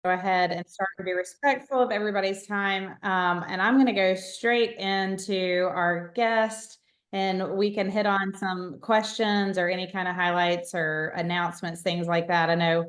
Go ahead and start to be respectful of everybody's time. And I'm going to go straight into our guest, and we can hit on some questions or any kind of highlights or announcements, things like that. I know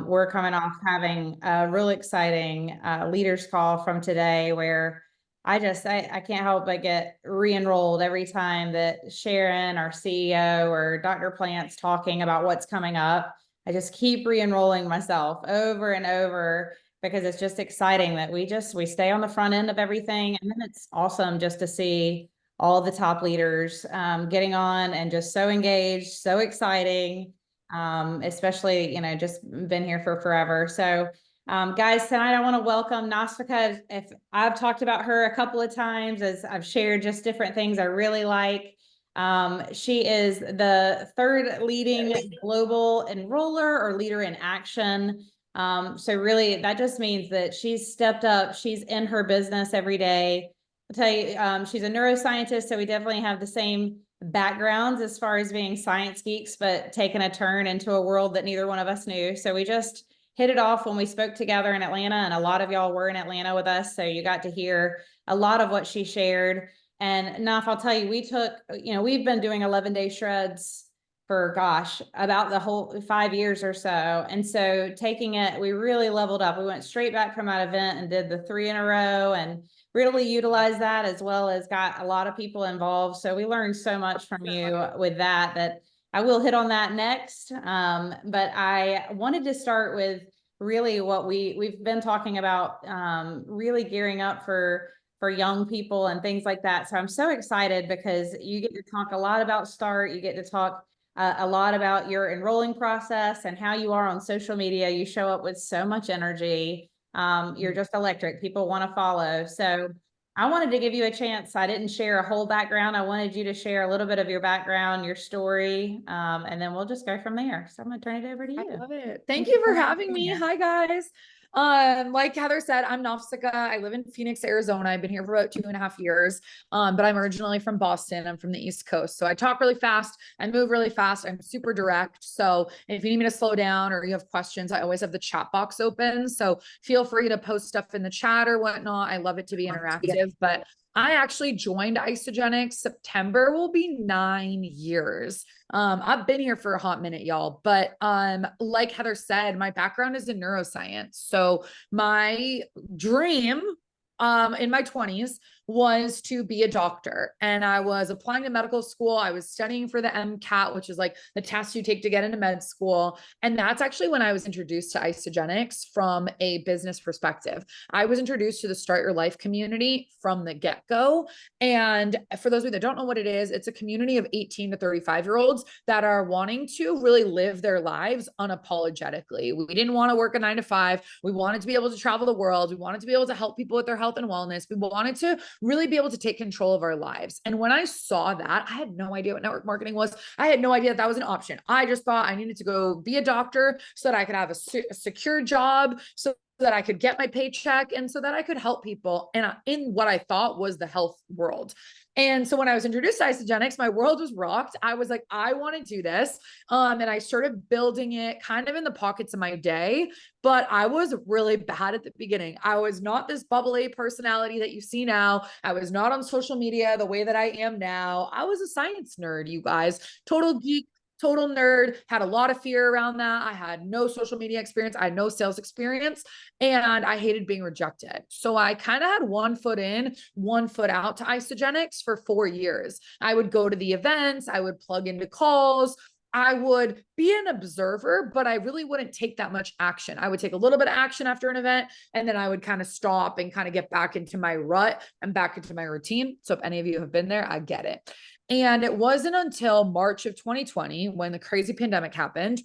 we're coming off having a real exciting leaders call from today where I can't help but get re-enrolled every time that Sharon, our CEO, or Dr. Plant's talking about what's coming up. I just keep re-enrolling myself over and over because it's just exciting that we stay on the front end of everything. And then it's awesome just to see all the top leaders getting on and just so engaged, so exciting. Especially, just been here for forever. So guys, tonight I want to welcome Nafsika. If I've talked about her a couple of times as I've shared just different things I really like. She is the third leading global enroller or leader in action. So really that just means that she's stepped up. She's in her business every day. I'll tell you, she's a neuroscientist, so we definitely have the same backgrounds as far as being science geeks, but taking a turn into a world that neither one of us knew. So we just hit it off when we spoke together in Atlanta, and a lot of y'all were in Atlanta with us. So you got to hear a lot of what she shared. And Naf, I'll tell you, we've been doing 11-day shreds for about the whole 5 years or so. And so taking it, we really leveled up. We went straight back from that event and did the 3 in a row and really utilized that, as well as got a lot of people involved. So we learned so much from you with that I will hit on that next. But I wanted to start with really what we've been talking about, really gearing up for young people and things like that. So I'm so excited because you get to talk a lot about START. You get to talk a lot about your enrolling process and how you are on social media. You show up with so much energy. You're just electric. People want to follow. So I wanted to give you a chance. I didn't share a whole background. I wanted you to share a little bit of your background, your story, and then we'll just go from there. So I'm going to turn it over to you. I love it. Thank you for having me. Hi, guys. Like Heather said, I'm Nafsika. I live in Phoenix, Arizona. I've been here for about 2.5 years. But I'm originally from Boston. I'm from the East Coast. So I talk really fast. I move really fast. I'm super direct. So if you need me to slow down or you have questions, I always have the chat box open. So feel free to post stuff in the chat or whatnot. I love it to be interactive. But I actually joined Isagenix. September will be 9 years. I've been here for a hot minute, y'all. But like Heather said, my background is in neuroscience. So my dream in my 20s was to be a doctor. And I was applying to medical school. I was studying for the MCAT, which is like the test you take to get into med school. And that's actually when I was introduced to Isagenix from a business perspective. I was introduced to the Start Your Life community from the get-go. And for those of you that don't know what it is, it's a community of 18 to 35-year-olds that are wanting to really live their lives unapologetically. We didn't want to work a 9 to 5. We wanted to be able to travel the world. We wanted to be able to help people with their health and wellness. We wanted to really be able to take control of our lives. And when I saw that, I had no idea what network marketing was. I had no idea that was an option. I just thought I needed to go be a doctor so that I could have a secure job, so that I could get my paycheck and so that I could help people in what I thought was the health world. And so when I was introduced to Isagenix, my world was rocked. I was like, I want to do this. And I started building it kind of in the pockets of my day, but I was really bad at the beginning. I was not this bubbly personality that you see now. I was not on social media the way that I am now. I was a science nerd, you guys, total geek, total nerd, had a lot of fear around that. I had no social media experience. I had no sales experience, and I hated being rejected. So I kind of had one foot in, one foot out to Isagenix for 4 years. I would go to the events. I would plug into calls. I would be an observer, but I really wouldn't take that much action. I would take a little bit of action after an event, and then I would kind of stop and kind of get back into my rut and back into my routine. So if any of you have been there, I get it. And it wasn't until March of 2020, when the crazy pandemic happened,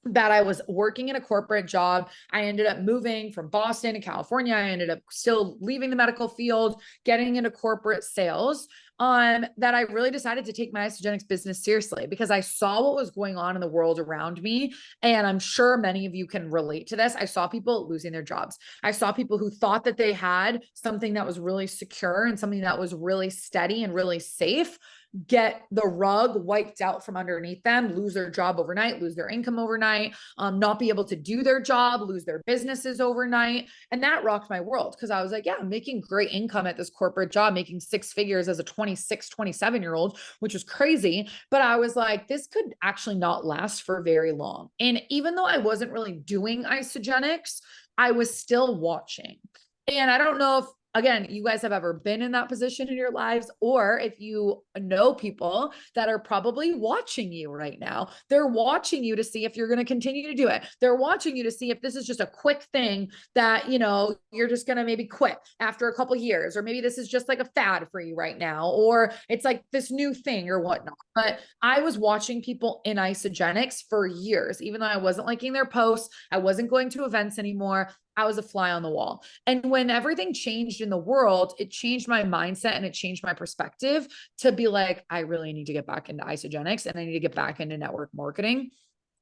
that I was working in a corporate job. I ended up moving from Boston to California. I ended up still leaving the medical field, getting into corporate sales. That I really decided to take my Isagenix business seriously because I saw what was going on in the world around me. And I'm sure many of you can relate to this. I saw people losing their jobs. I saw people who thought that they had something that was really secure and something that was really steady and really safe get the rug wiped out from underneath them, lose their job overnight, lose their income overnight, not be able to do their job, lose their businesses overnight. And that rocked my world because I was like, yeah, I'm making great income at this corporate job, making six figures as a 26, 27-year old, which was crazy. But I was like, this could actually not last for very long. And even though I wasn't really doing isogenics, I was still watching. And I don't know if, again, you guys have ever been in that position in your lives, or if you know people that are probably watching you right now. They're watching you to see if you're going to continue to do it. They're watching you to see if this is just a quick thing that, you know, you're just going to maybe quit after a couple years, or maybe this is just like a fad for you right now, or it's like this new thing or whatnot. But I was watching people in isogenics for years, even though I wasn't liking their posts, I wasn't going to events anymore. I was a fly on the wall. And when everything changed in the world, it changed my mindset and it changed my perspective to be like, I really need to get back into isogenics and I need to get back into network marketing.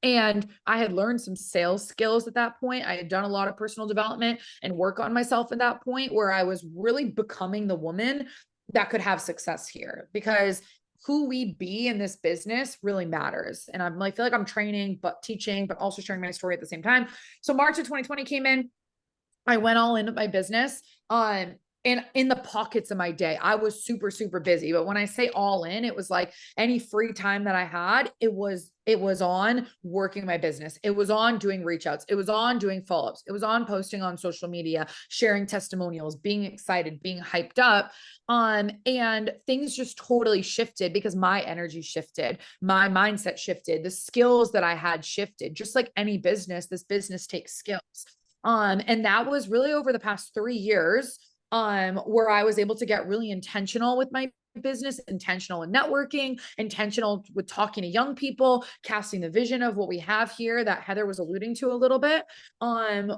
And I had learned some sales skills at that point. I had done a lot of personal development and work on myself at that point where I was really becoming the woman that could have success here, because who we be in this business really matters. And I feel like I'm training, but teaching, but also sharing my story at the same time. So March of 2020 came in. I went all into my business. And in the pockets of my day, I was super, super busy. But when I say all in, it was like any free time that I had, it was on working my business. It was on doing reach outs. It was on doing follow-ups. It was on posting on social media, sharing testimonials, being excited, being hyped up. And things just totally shifted because my energy shifted, my mindset shifted, the skills that I had shifted. Just like any business, this business takes skills. And that was really over the past 3 years, where I was able to get really intentional with my business, intentional in networking, intentional with talking to young people, casting the vision of what we have here that Heather was alluding to a little bit,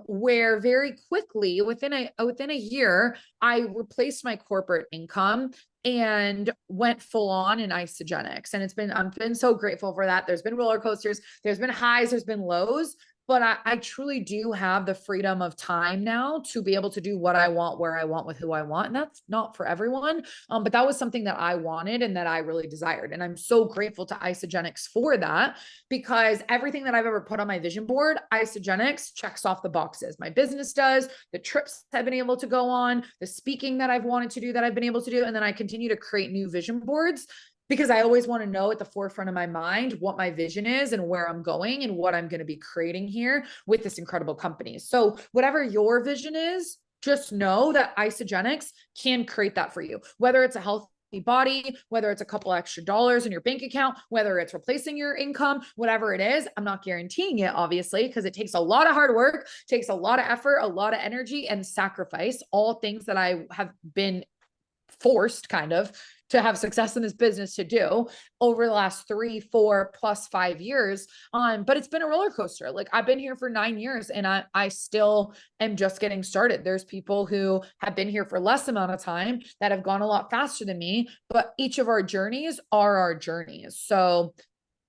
where very quickly within a year, I replaced my corporate income and went full on in isogenics. And I've been so grateful for that. There's been roller coasters, there's been highs, there's been lows, but I truly do have the freedom of time now to be able to do what I want, where I want, with who I want. And that's not for everyone. But that was something that I wanted and that I really desired. And I'm so grateful to Isogenics for that, because everything that I've ever put on my vision board, Isogenics checks off the boxes. My business does, the trips I've been able to go on, the speaking that I've wanted to do, that I've been able to do. And then I continue to create new vision boards, because I always want to know at the forefront of my mind what my vision is and where I'm going and what I'm going to be creating here with this incredible company. So whatever your vision is, just know that Isogenics can create that for you, whether it's a healthy body, whether it's a couple extra dollars in your bank account, whether it's replacing your income, whatever it is. I'm not guaranteeing it, obviously, because it takes a lot of hard work, takes a lot of effort, a lot of energy and sacrifice, all things that I have been forced kind of to have success in this business to do over the last 3, 4 plus 5 years. But it's been a roller coaster. Like, I've been here for 9 years and I still am just getting started. There's people who have been here for less amount of time that have gone a lot faster than me, but each of our journeys are our journeys. So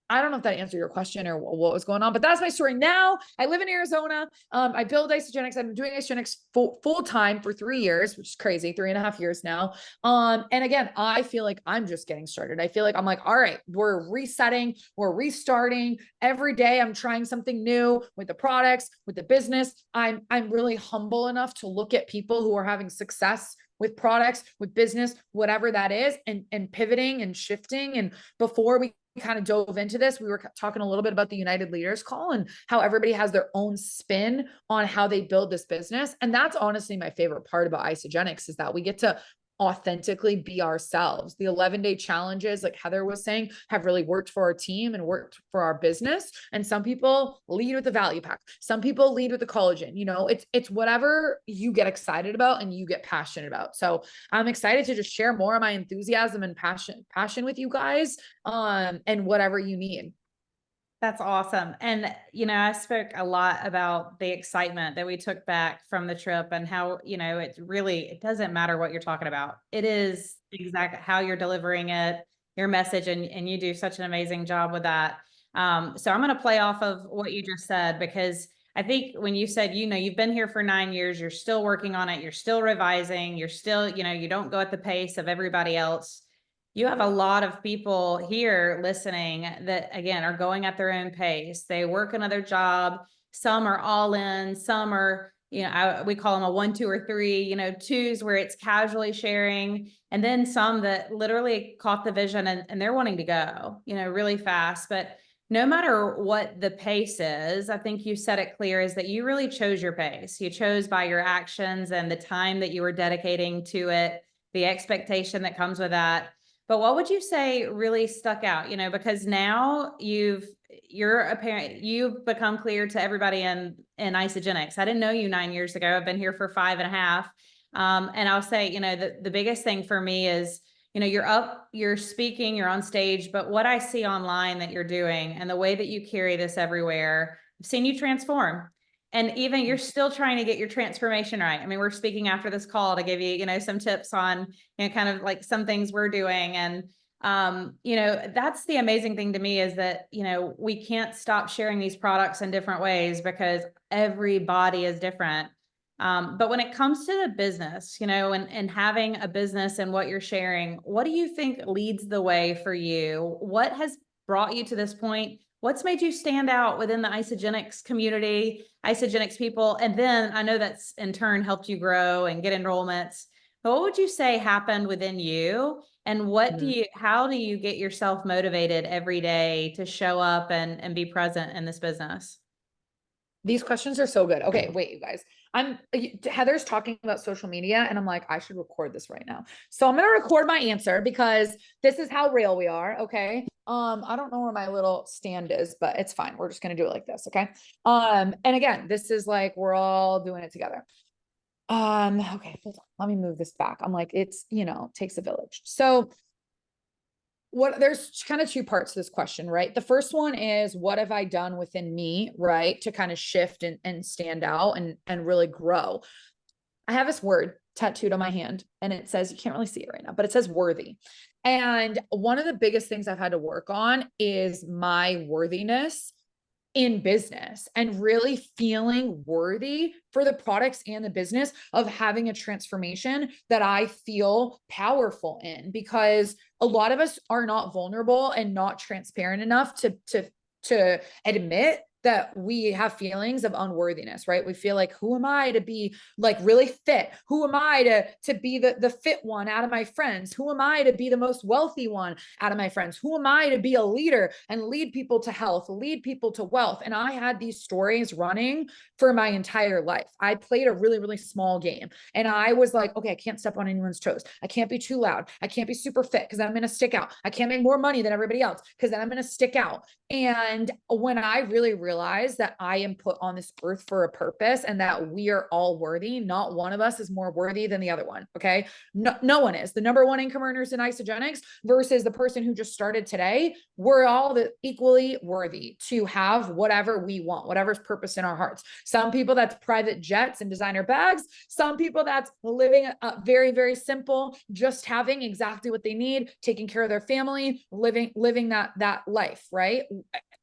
I don't know if that answered your question or what was going on, but that's my story. Now I live in Arizona. I build isogenics. I've been doing isogenics full time for 3 years, which is crazy, 3.5 years now. And again, I feel like I'm just getting started. I feel like I'm like, all right, we're resetting, we're restarting. Every day I'm trying something new with the products, with the business. I'm really humble enough to look at people who are having success with products, with business, whatever that is, and pivoting and shifting. And before we kind of dove into this, we were talking a little bit about the United Leaders Call and how everybody has their own spin on how they build this business. And that's honestly my favorite part about Isogenics, is that we get to authentically be ourselves. The 11-day challenges, like Heather was saying, have really worked for our team and worked for our business. And some people lead with the value pack. Some people lead with the collagen. You know, it's whatever you get excited about and you get passionate about. So I'm excited to just share more of my enthusiasm and passion with you guys, and whatever you need. That's awesome. And, I spoke a lot about the excitement that we took back from the trip and how, it doesn't matter what you're talking about. It is exactly how you're delivering it, your message, and you do such an amazing job with that. So I'm going to play off of what you just said, because I think when you said, you've been here for 9 years, you're still working on it, you're still revising, you're still, you don't go at the pace of everybody else. You have a lot of people here listening that, again, are going at their own pace. They work another job. Some are all in, some are, we call them a 1, 2, or 3, twos where it's casually sharing. And then some that literally caught the vision and they're wanting to go, really fast. But no matter what the pace is, I think you said it clear, is that you really chose your pace. You chose by your actions and the time that you were dedicating to it, the expectation that comes with that. But what would you say really stuck out? Because now you've become clear to everybody in Isogenics. I didn't know you 9 years ago. I've been here for 5.5. And I'll say, the biggest thing for me is, you're up, you're speaking, you're on stage, but what I see online that you're doing and the way that you carry this everywhere, I've seen you transform. And even you're still trying to get your transformation right. I mean, we're speaking after this call to give you, some tips on, kind of like some things we're doing. And, that's the amazing thing to me, is that, we can't stop sharing these products in different ways because every body is different. But when it comes to the business, and having a business and what you're sharing, what do you think leads the way for you? What has brought you to this point? What's made you stand out within the Isogenics community, Isogenics people? And then I know that's in turn helped you grow and get enrollments. But what would you say happened within you? And how do you get yourself motivated every day to show up and be present in this business? These questions are so good. Okay, wait, you guys. Heather's talking about social media, and I'm like, I should record this right now. So I'm gonna record my answer because this is how real we are. Okay. I don't know where my little stand is, but it's fine. We're just gonna do it like this. Okay. And again, this is like we're all doing it together. Okay, hold on. Let me move this back. I'm like, it's takes a village. So there's kind of two parts to this question, right? The first one is, what have I done within me, right, to kind of shift and stand out and really grow? I have this word tattooed on my hand, and it says, you can't really see it right now, but it says worthy. And one of the biggest things I've had to work on is my worthiness in business, and really feeling worthy for the products and the business of having a transformation that I feel powerful in, because a lot of us are not vulnerable and not transparent enough to admit that we have feelings of unworthiness, right? We feel like, who am I to be like really fit? Who am I to be the fit one out of my friends? Who am I to be the most wealthy one out of my friends? Who am I to be a leader and lead people to health, lead people to wealth? And I had these stories running for my entire life. I played a really, really small game, and I was like, okay, I can't step on anyone's toes. I can't be too loud. I can't be super fit because I'm going to stick out. I can't make more money than everybody else because then I'm going to stick out. And when I really realized that I am put on this earth for a purpose and that we are all worthy, not one of us is more worthy than the other one. Okay. No one is. The number one income earners in Isogenics versus the person who just started today, we're all equally worthy to have whatever we want, whatever's purpose in our hearts. Some people that's private jets and designer bags. Some people that's living very, very simple, just having exactly what they need, taking care of their family, living that life, right?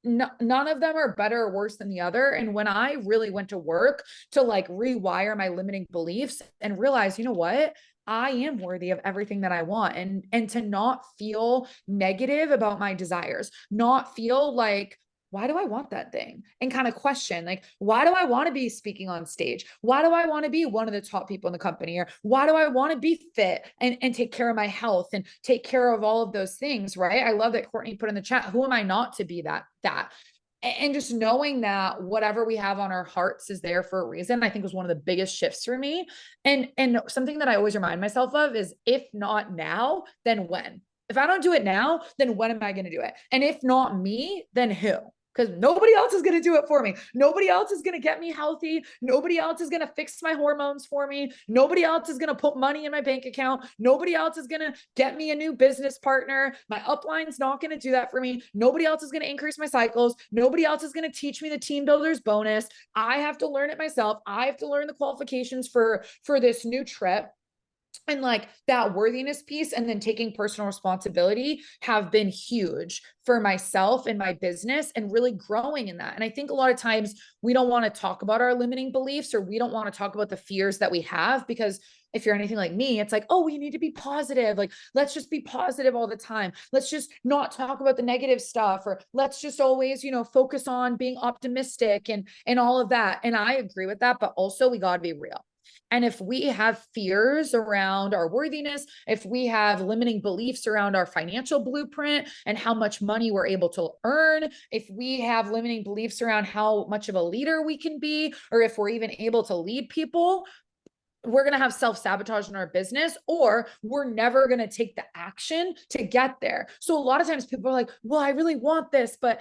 None of them are better or worse than the other. And when I really went to work to like rewire my limiting beliefs and realize, you know what? I am worthy of everything that I want, and to not feel negative about my desires, not feel like, why do I want that thing? And kind of question, like, why do I want to be speaking on stage? Why do I want to be one of the top people in the company? Or why do I want to be fit and take care of my health and take care of all of those things, right? I love that Courtney put in the chat, who am I not to be that? And just knowing that whatever we have on our hearts is there for a reason, I think was one of the biggest shifts for me. And something that I always remind myself of is, if not now, then when? If I don't do it now, then when am I going to do it? And if not me, then who? Because nobody else is going to do it for me. Nobody else is going to get me healthy. Nobody else is going to fix my hormones for me. Nobody else is going to put money in my bank account. Nobody else is going to get me a new business partner. My upline's not going to do that for me. Nobody else is going to increase my cycles. Nobody else is going to teach me the team builders bonus. I have to learn it myself. I have to learn the qualifications for this new trip. And like that worthiness piece and then taking personal responsibility have been huge for myself and my business and really growing in that. And I think a lot of times we don't want to talk about our limiting beliefs, or we don't want to talk about the fears that we have, because if you're anything like me, it's like, oh, we need to be positive. Like, let's just be positive all the time. Let's just not talk about the negative stuff, or let's just always, focus on being optimistic and all of that. And I agree with that, but also we got to be real. And if we have fears around our worthiness, if we have limiting beliefs around our financial blueprint and how much money we're able to earn, if we have limiting beliefs around how much of a leader we can be, or if we're even able to lead people, we're going to have self-sabotage in our business, or we're never going to take the action to get there. So a lot of times people are like, well, I really want this, but,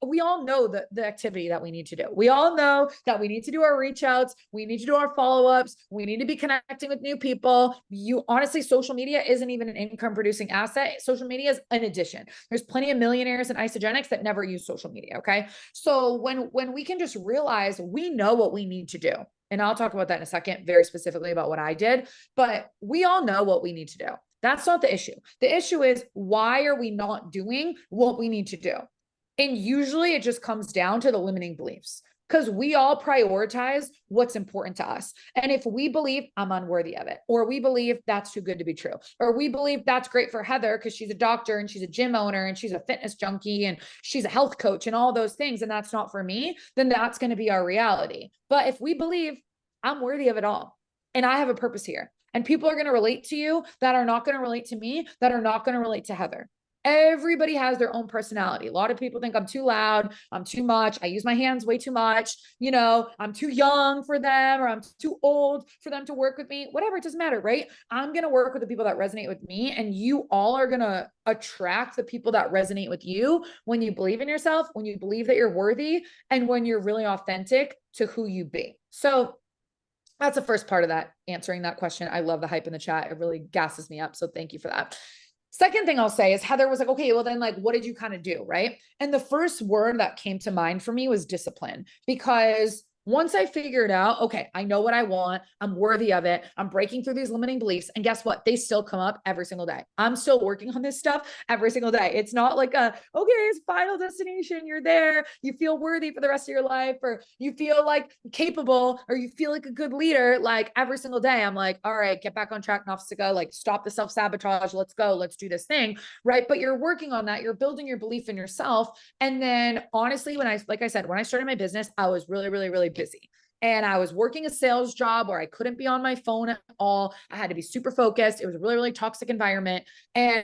we all know the activity that we need to do. We all know that we need to do our reach outs. We need to do our follow-ups. We need to be connecting with new people. Honestly, social media isn't even an income producing asset. Social media is an addition. There's plenty of millionaires and isogenics that never use social media. Okay. So when we can just realize we know what we need to do, and I'll talk about that in a second, very specifically about what I did, but we all know what we need to do. That's not the issue. The issue is, why are we not doing what we need to do? And usually it just comes down to the limiting beliefs, because we all prioritize what's important to us. And if we believe I'm unworthy of it, or we believe that's too good to be true, or we believe that's great for Heather because she's a doctor and she's a gym owner and she's a fitness junkie and she's a health coach and all those things, and that's not for me, then that's going to be our reality. But if we believe I'm worthy of it all and I have a purpose here, and people are going to relate to you that are not going to relate to me, that are not going to relate to Heather. Everybody has their own personality. A lot of people think I'm too loud, I'm too much, I use my hands way too much, I'm too young for them, or I'm too old for them to work with me. Whatever, it doesn't matter, right? I'm going to work with the people that resonate with me, and you all are going to attract the people that resonate with you when you believe in yourself, when you believe that you're worthy, and when you're really authentic to who you be. So that's the first part of that, answering that question. I love the hype in the chat. It really gasses me up. So thank you for that. Second thing I'll say is, Heather was like, okay, well then, like, what did you kind of do? Right. And the first word that came to mind for me was discipline, because once I figured out, okay, I know what I want, I'm worthy of it, I'm breaking through these limiting beliefs. And guess what? They still come up every single day. I'm still working on this stuff every single day. It's not like okay, it's final destination. You're there. You feel worthy for the rest of your life, or you feel like capable, or you feel like a good leader. Like every single day, I'm like, all right, get back on track, Nafsika, like stop the self-sabotage. Let's go. Let's do this thing. Right. But you're working on that. You're building your belief in yourself. And then honestly, like I said, when I started my business, I was really, really, really busy. And I was working a sales job where I couldn't be on my phone at all. I had to be super focused. It was a really, really toxic environment. And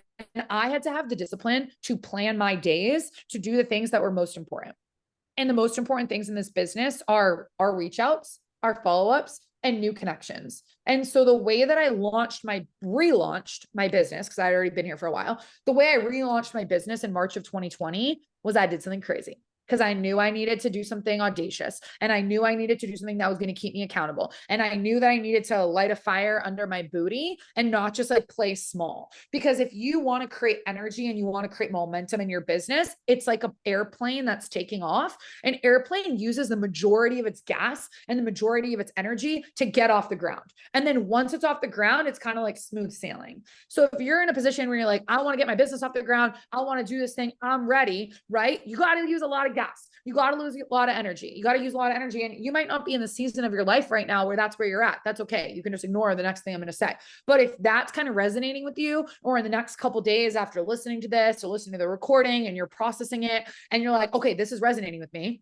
I had to have the discipline to plan my days to do the things that were most important. And the most important things in this business are our reach outs, our follow-ups, and new connections. And so the way that I relaunched my business, because I had already been here for a while, the way I relaunched my business in March of 2020 was I did something crazy, because I knew I needed to do something audacious, and I knew I needed to do something that was going to keep me accountable. And I knew that I needed to light a fire under my booty and not just like play small. Because if you want to create energy and you want to create momentum in your business, it's like an airplane that's taking off. An airplane uses the majority of its gas and the majority of its energy to get off the ground. And then once it's off the ground, it's kind of like smooth sailing. So if you're in a position where you're like, I want to get my business off the ground, I want to do this thing, I'm ready, right? You got to use a lot of gas. You got to lose a lot of energy. You got to use a lot of energy. And you might not be in the season of your life right now where that's where you're at. That's okay. You can just ignore the next thing I'm going to say. But if that's kind of resonating with you, or in the next couple of days after listening to this or listening to the recording and you're processing it and you're like, okay, this is resonating with me.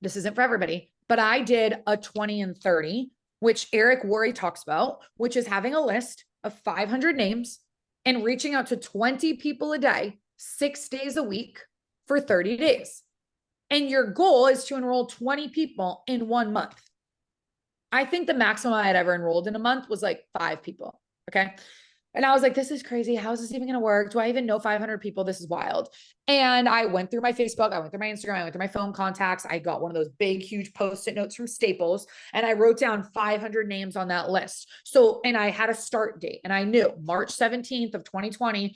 This isn't for everybody, but I did a 20 and 30, which Eric Worre talks about, which is having a list of 500 names and reaching out to 20 people a day, 6 days a week for 30 days. And your goal is to enroll 20 people in 1 month. I think the maximum I had ever enrolled in a month was like 5 people. Okay. And I was like, this is crazy. How is this even going to work? Do I even know 500 people? This is wild. And I went through my Facebook, I went through my Instagram, I went through my phone contacts. I got one of those big, huge Post-it notes from Staples, and I wrote down 500 names on that list. So, and I had a start date, and I knew March 17th of 2020,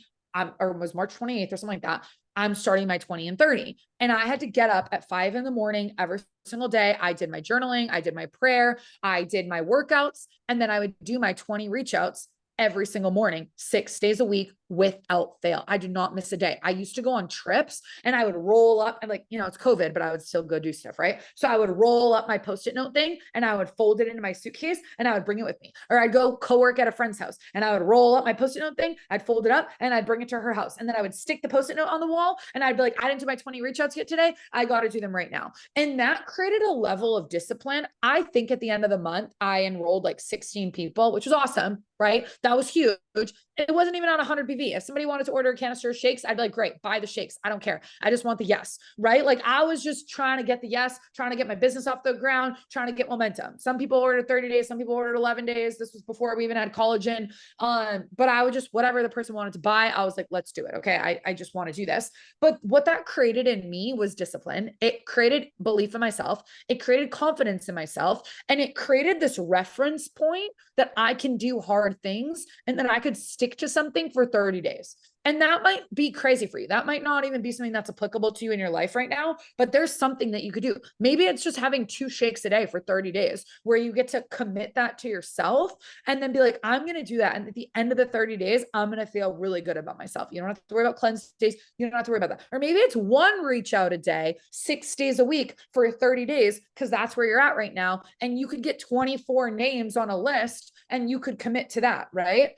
or was March 28th or something like that. I'm starting my 20 and 30. And I had to get up at 5 in the morning every single day. I did my journaling, I did my prayer, I did my workouts, and then I would do my 20 reach outs every single morning, 6 days a week without fail. I do not miss a day. I used to go on trips and I would roll up and like, it's COVID, but I would still go do stuff. Right. So I would roll up my Post-it note thing and I would fold it into my suitcase and I would bring it with me. Or I'd go co-work at a friend's house and I would roll up my Post-it note thing. I'd fold it up and I'd bring it to her house. And then I would stick the Post-it note on the wall and I'd be like, I didn't do my 20 reach outs yet today. I got to do them right now. And that created a level of discipline. I think at the end of the month, I enrolled like 16 people, which was awesome. Right. That was huge. It wasn't even on 100 BV. If somebody wanted to order a canister of shakes, I'd be like, great, buy the shakes. I don't care. I just want the yes. Right. Like I was just trying to get the yes, trying to get my business off the ground, trying to get momentum. Some people ordered 30 days. Some people ordered 11 days. This was before we even had collagen. But I would just, whatever the person wanted to buy, I was like, let's do it. Okay. I just want to do this. But what that created in me was discipline. It created belief in myself. It created confidence in myself. And it created this reference point that I can do hard things and then I could stick to something for 30 days. And that might be crazy for you. That might not even be something that's applicable to you in your life right now, but there's something that you could do. Maybe it's just having 2 shakes a day for 30 days where you get to commit that to yourself and then be like, I'm going to do that. And at the end of the 30 days, I'm going to feel really good about myself. You don't have to worry about cleanse days. You don't have to worry about that. Or maybe it's 1 reach out a day, 6 days a week for 30 days, because that's where you're at right now. And you could get 24 names on a list and you could commit to that, right?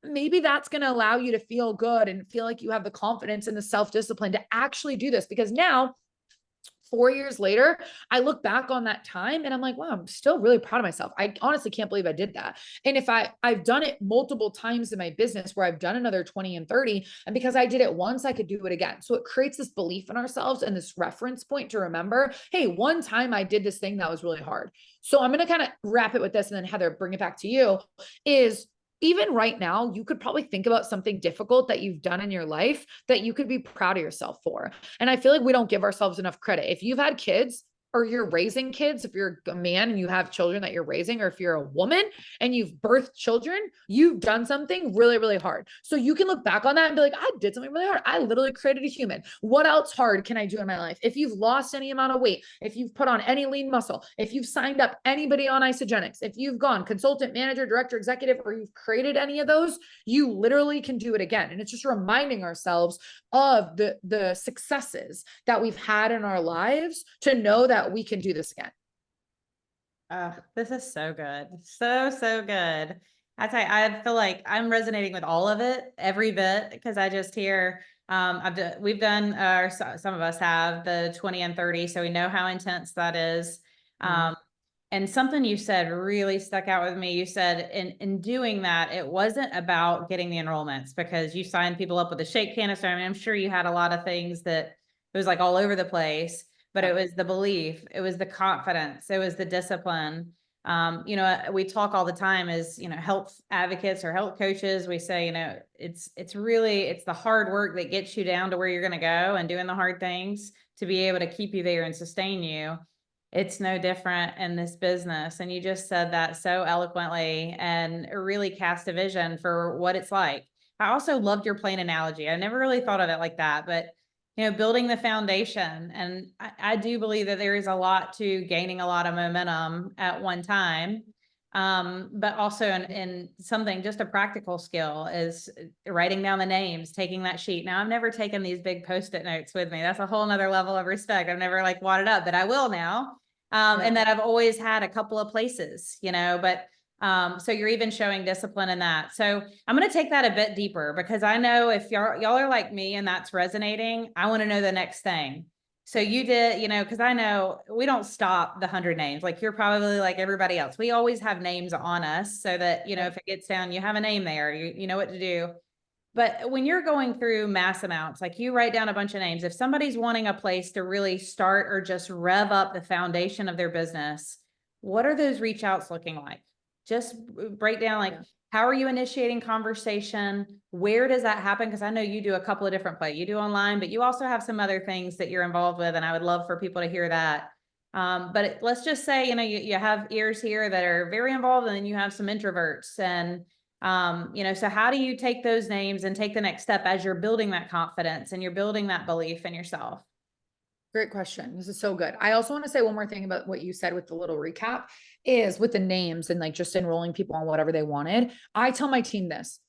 Maybe that's going to allow you to feel good and feel like you have the confidence and the self-discipline to actually do this. Because now 4 years later, I look back on that time and I'm like, wow, I'm still really proud of myself. I honestly can't believe I did that. And if I've done it multiple times in my business where I've done another 20 and 30, and because I did it once, I could do it again. So it creates this belief in ourselves and this reference point to remember, hey, one time I did this thing that was really hard. So I'm going to kind of wrap it with this. And then Heather, bring it back to you is, even right now, you could probably think about something difficult that you've done in your life that you could be proud of yourself for. And I feel like we don't give ourselves enough credit. If you've had kids or you're raising kids, if you're a man and you have children that you're raising, or if you're a woman and you've birthed children, you've done something really, really hard. So you can look back on that and be like, I did something really hard. I literally created a human. What else hard can I do in my life? If you've lost any amount of weight, if you've put on any lean muscle, if you've signed up anybody on isogenics, if you've gone consultant, manager, director, executive, or you've created any of those, you literally can do it again. And it's just reminding ourselves of the successes that we've had in our lives to know that we can do this again. This is so good. So good. I feel like I'm resonating with all of it, every bit, because I just hear, we've done, or some of us have the 20 and 30. So we know how intense that is. And something you said really stuck out with me. You said in doing that, it wasn't about getting the enrollments because you signed people up with a shake canister. I mean, I'm sure you had a lot of things that it was like all over the place, but it was the belief, it was the confidence, it was the discipline. We talk all the time as, health advocates or health coaches. We say, it's the hard work that gets you down to where you're going to go, and doing the hard things to be able to keep you there and sustain you. It's no different in this business. And you just said that so eloquently and really cast a vision for what it's like. I also loved your plane analogy. I never really thought of it like that, but building the foundation. And I do believe that there is a lot to gaining a lot of momentum at one time. But also in something, just a practical skill is writing down the names, taking that sheet. Now, I've never taken these big Post-it notes with me. That's a whole nother level of respect. I've never wadded up, but I will now. And that I've always had a couple of places, but so you're even showing discipline in that. So I'm going to take that a bit deeper, because I know if y'all are like me and that's resonating, I want to know the next thing. So you did, because I know we don't stop the 100 names. Like, you're probably like everybody else. We always have names on us so that, if it gets down, you have a name there, you know what to do. But when you're going through mass amounts, like, you write down a bunch of names. If somebody's wanting a place to really start or just rev up the foundation of their business, what are those reach outs looking like? Just break down, how are you initiating conversation? Where does that happen? Because I know you do a couple of different plays. You do online, but you also have some other things that you're involved with, and I would love for people to hear that. But let's just say, you have ears here that are very involved, and then you have some introverts, and So how do you take those names and take the next step as you're building that confidence and you're building that belief in yourself? Great question. This is so good. I also want to say one more thing about what you said with the little recap is with the names and like just enrolling people on whatever they wanted. I tell my team this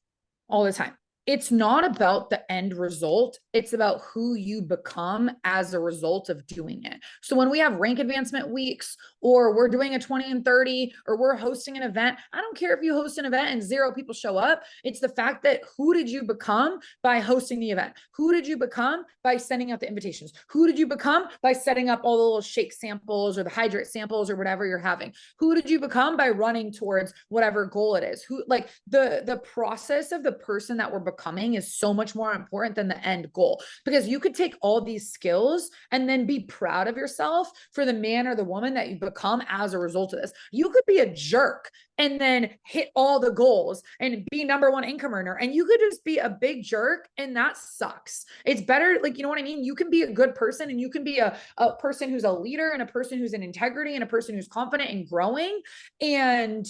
all the time. It's not about the end result. It's about who you become as a result of doing it. So when we have rank advancement weeks, or we're doing a 20 and 30, or we're hosting an event, I don't care if you host an event and 0 people show up. It's the fact that who did you become by hosting the event? Who did you become by sending out the invitations? Who did you become by setting up all the little shake samples or the hydrate samples or whatever you're having? Who did you become by running towards whatever goal it is? Who, like, the process of the person that we're becoming is so much more important than the end goal, because you could take all these skills and then be proud of yourself for the man or the woman that you become as a result of this. You could be a jerk and then hit all the goals and be #1 income earner, and you could just be a big jerk, and that sucks. It's better, like, you know what I mean? You can be a good person, and you can be a person who's a leader, and a person who's in integrity, and a person who's confident and growing, and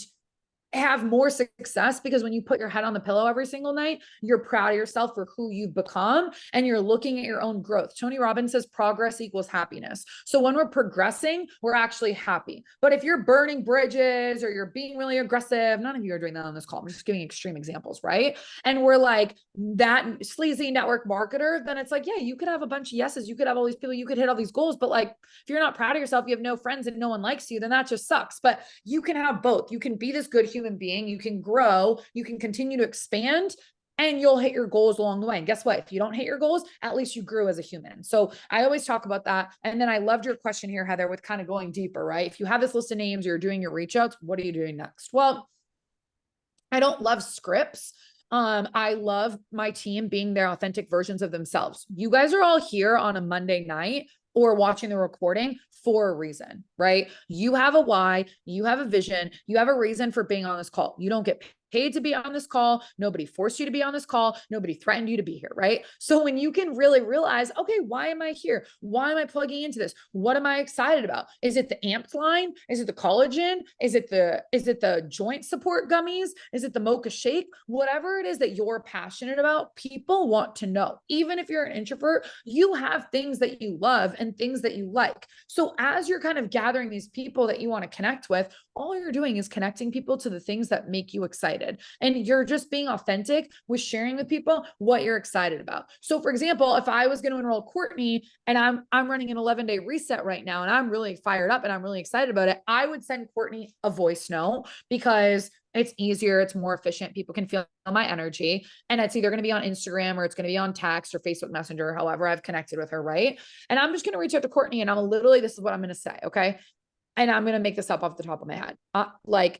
have more success, because when you put your head on the pillow every single night, you're proud of yourself for who you've become, and you're looking at your own growth. Tony Robbins says progress equals happiness. So when we're progressing, we're actually happy. But if you're burning bridges or you're being really aggressive, none of you are doing that on this call. I'm just giving extreme examples, right? And we're like that sleazy network marketer, then it's like, yeah, you could have a bunch of yeses, you could have all these people, you could hit all these goals, but like, if you're not proud of yourself, you have no friends and no one likes you, then that just sucks. But you can have both. You can be this good human being, you can grow, you can continue to expand, and you'll hit your goals along the way. And guess what? If you don't hit your goals, at least you grew as a human. So I always talk about that. And then I loved your question here, Heather, with kind of going deeper, right? If you have this list of names, you're doing your reach outs, what are you doing next? Well, I don't love scripts. I love my team being their authentic versions of themselves. You guys are all here on a Monday night or watching the recording for a reason, right? You have a why, you have a vision, you have a reason for being on this call. You don't get paid to be on this call. Nobody forced you to be on this call. Nobody threatened you to be here, right? So when you can really realize, okay, why am I here? Why am I plugging into this? What am I excited about? Is it the amped line? Is it the collagen? Is it the joint support gummies? Is it the mocha shake? Whatever it is that you're passionate about, people want to know. Even if you're an introvert, you have things that you love and things that you like. So as you're kind of gathering these people that you want to connect with, all you're doing is connecting people to the things that make you excited. And you're just being authentic with sharing with people what you're excited about. So for example, if I was going to enroll Courtney and I'm running an 11-day reset right now, and I'm really fired up and I'm really excited about it, I would send Courtney a voice note, because it's easier, it's more efficient. People can feel my energy, and it's either going to be on Instagram or it's going to be on text or Facebook Messenger, however I've connected with her, right? And I'm just going to reach out to Courtney, and this is what I'm going to say. Okay. And I'm going to make this up off the top of my head.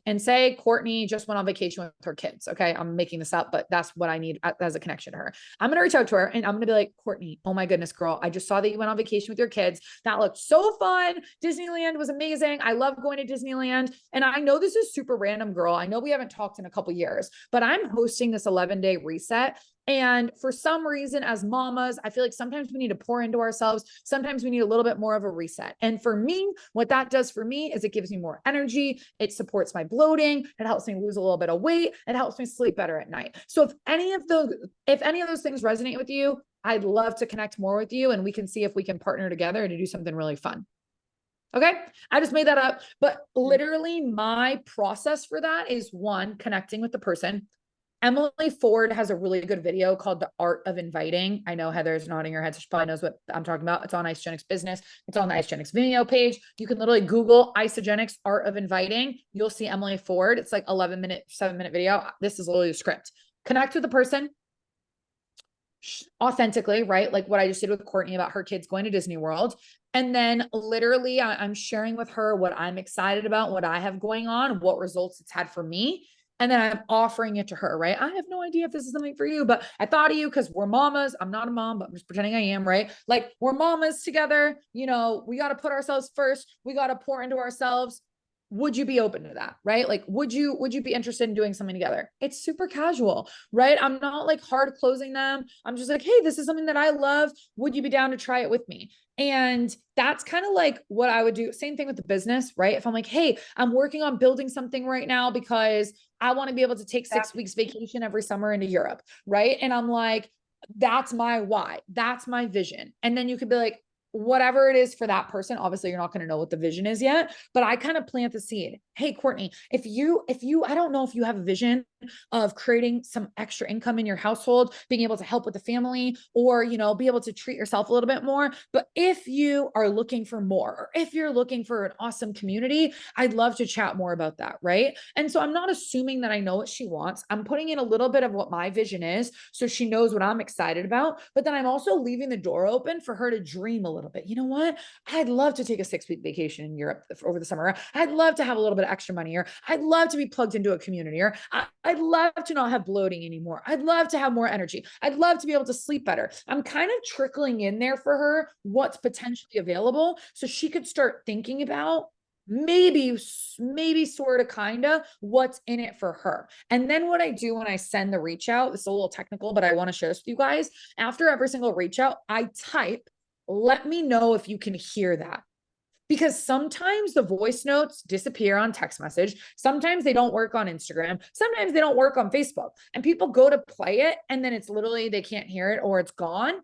And say Courtney just went on vacation with her kids. Okay. I'm making this up, but that's what I need as a connection to her. I'm going to reach out to her, and I'm going to be like, Courtney, oh my goodness, girl, I just saw that you went on vacation with your kids. That looked so fun. Disneyland was amazing. I love going to Disneyland. And I know this is super random, girl. I know we haven't talked in a couple years, but I'm hosting this 11-day reset. And for some reason, as mamas, I feel like sometimes we need to pour into ourselves. Sometimes we need a little bit more of a reset. And for me, what that does for me is it gives me more energy. It supports my bloating. It helps me lose a little bit of weight. It helps me sleep better at night. So if any of those things resonate with you, I'd love to connect more with you, and we can see if we can partner together to do something really fun. Okay. I just made that up, but literally my process for that is, one, connecting with the person. Emily Ford has a really good video called The Art of Inviting. I know Heather's nodding her head, so she probably knows what I'm talking about. It's on Isogenics Business. It's on the Isogenics Vimeo page. You can literally Google Isogenics Art of Inviting. You'll see Emily Ford. It's like 7-minute video. This is literally a script. Connect with the person authentically, right? Like what I just did with Courtney about her kids going to Disney World. And then literally I'm sharing with her what I'm excited about, what I have going on, what results it's had for me. And then I'm offering it to her, right? I have no idea if this is something for you, but I thought of you because we're mamas. I'm not a mom, but I'm just pretending I am, right? Like, we're mamas together. We got to put ourselves first. We got to pour into ourselves. would you be open to that? Right? Like, would you be interested in doing something together? It's super casual, right? I'm not like hard closing them. I'm just like, hey, this is something that I love. Would you be down to try it with me? And that's kind of like what I would do. Same thing with the business, right? If I'm like, hey, I'm working on building something right now because I want to be able to take 6 weeks vacation every summer into Europe, right? And I'm like, that's my why. That's my vision. And then you could be like, whatever it is for that person, obviously you're not going to know what the vision is yet, but I kind of plant the seed. Hey, Courtney, if you, I don't know if you have a vision of creating some extra income in your household, being able to help with the family, or, you know, be able to treat yourself a little bit more. But if you are looking for more, or if you're looking for an awesome community, I'd love to chat more about that. Right. And so I'm not assuming that I know what she wants. I'm putting in a little bit of what my vision is so she knows what I'm excited about. But then I'm also leaving the door open for her to dream a little bit. You know what? I'd love to take a 6 week vacation in Europe over the summer. I'd love to have a little bit of extra money, or I'd love to be plugged into a community, or I'd love to not have bloating anymore. I'd love to have more energy. I'd love to be able to sleep better. I'm kind of trickling in there for her what's potentially available so she could start thinking about maybe sort of kind of what's in it for her. And then what I do when I send the reach out, it's a little technical, but I want to share this with you guys. After every single reach out, I type, let me know if you can hear that. Because sometimes the voice notes disappear on text message. Sometimes they don't work on Instagram. Sometimes they don't work on Facebook. And people go to play it and then it's literally, they can't hear it or it's gone.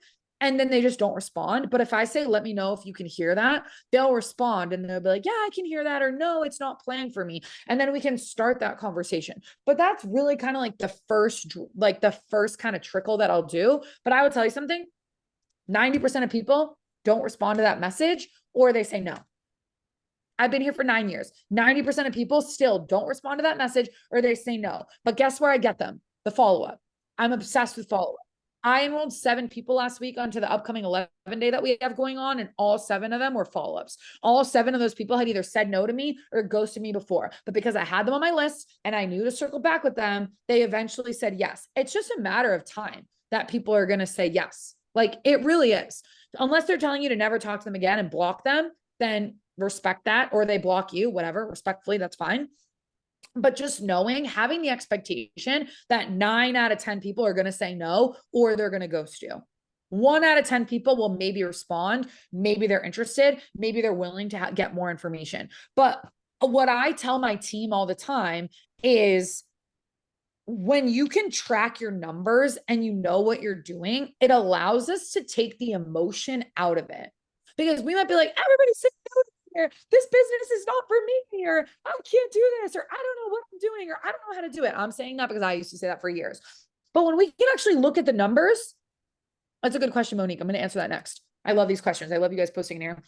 And then they just don't respond. But if I say, let me know if you can hear that, they'll respond and they'll be like, yeah, I can hear that. Or no, it's not playing for me. And then we can start that conversation. But that's really kind of like the first kind of trickle that I'll do. But I would tell you something, 90% of people don't respond to that message or they say no. I've been here for 9 years. 90% of people still don't respond to that message or they say no. But guess where I get them? The follow-up. I'm obsessed with follow-up. I enrolled 7 people last week onto the upcoming 11 day that we have going on, and all 7 of them were follow-ups. All 7 of those people had either said no to me or ghosted me before. But because I had them on my list and I knew to circle back with them, they eventually said yes. It's just a matter of time that people are going to say yes. Like it really is. Unless they're telling you to never talk to them again and block them, then respect that, or they block you, whatever, respectfully, that's fine. But just knowing, having the expectation that 9 out of 10 people are going to say no, or they're going to ghost you. 1 out of 10 people will maybe respond. Maybe they're interested. Maybe they're willing to get more information. But what I tell my team all the time is, when you can track your numbers and you know what you're doing, it allows us to take the emotion out of it. Because we might be like, everybody's saying no here. This business is not for me, or I can't do this, or I don't know what I'm doing, or I don't know how to do it. I'm saying that because I used to say that for years. But when we can actually look at the numbers, that's a good question, Monique. I'm going to answer that next. I love these questions. I love you guys posting in here.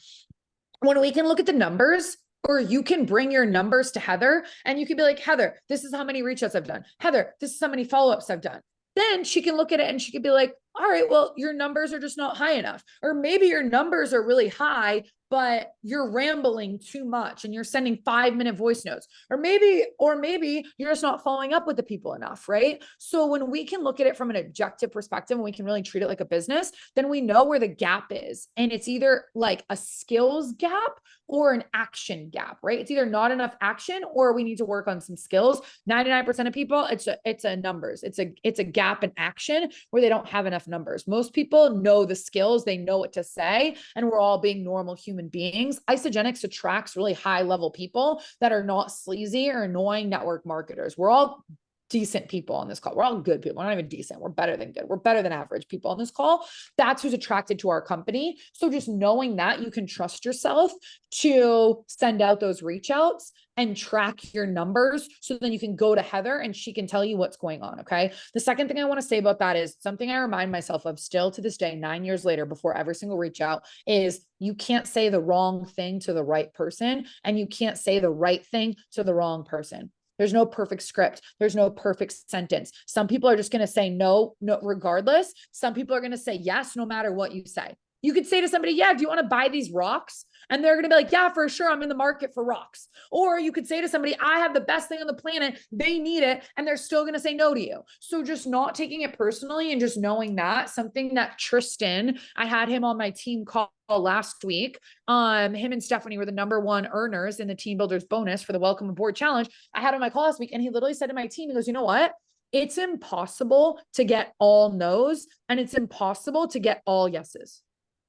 When we can look at the numbers, or you can bring your numbers to Heather and you can be like, Heather, this is how many reach outs I've done. Heather, this is how many follow-ups I've done. Then she can look at it and she could be like, all right, well, your numbers are just not high enough. Or maybe your numbers are really high, but you're rambling too much and you're sending 5-minute voice notes. Or maybe you're just not following up with the people enough, right? So when we can look at it from an objective perspective and we can really treat it like a business, then we know where the gap is. And it's either like a skills gap or an action gap, right? It's either not enough action or we need to work on some skills. 99% of people, it's a numbers. It's a gap in action where they don't have enough numbers. Most people know the skills, they know what to say, and we're all being normal human beings. Isogenics attracts really high level people that are not sleazy or annoying network marketers. We're all decent people on this call. We're all good people. We're not even decent. We're better than good. We're better than average people on this call. That's who's attracted to our company. So just knowing that, you can trust yourself to send out those reach outs and track your numbers. So then you can go to Heather and she can tell you what's going on. Okay. The second thing I want to say about that is something I remind myself of still to this day, 9 years later, before every single reach out, is you can't say the wrong thing to the right person, and you can't say the right thing to the wrong person. There's no perfect script. There's no perfect sentence. Some people are just going to say no, regardless. Some people are going to say yes, no matter what you say. You could say to somebody, yeah, do you want to buy these rocks? And they're going to be like, yeah, for sure. I'm in the market for rocks. Or you could say to somebody, I have the best thing on the planet. They need it. And they're still going to say no to you. So just not taking it personally and just knowing that something that Tristan, I had him on my team call last week. Him and Stephanie were the #1 earners in the team builders bonus for the welcome aboard challenge. I had him on my call last week and he literally said to my team, he goes, you know what? It's impossible to get all no's and it's impossible to get all yeses.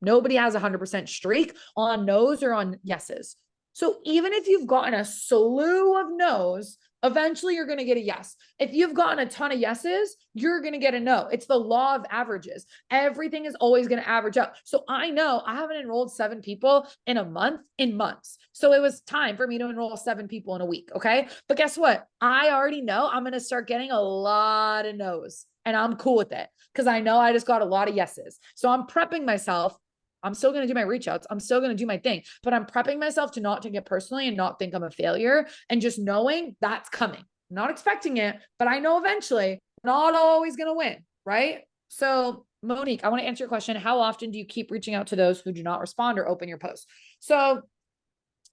Nobody has 100% streak on no's or on yeses. So even if you've gotten a slew of no's, eventually you're going to get a yes. If you've gotten a ton of yeses, you're going to get a no. It's the law of averages. Everything is always going to average up. So I know I haven't enrolled 7 people in a month in months. So it was time for me to enroll 7 people in a week. Okay. But guess what? I already know I'm going to start getting a lot of no's and I'm cool with it because I know I just got a lot of yeses. So I'm prepping myself. I'm still going to do my reach outs. I'm still going to do my thing, but I'm prepping myself to not take it personally and not think I'm a failure and just knowing that's coming. I'm not expecting it, but I know eventually I'm not always going to win. Right. So Monique, I want to answer your question. How often do you keep reaching out to those who do not respond or open your posts? So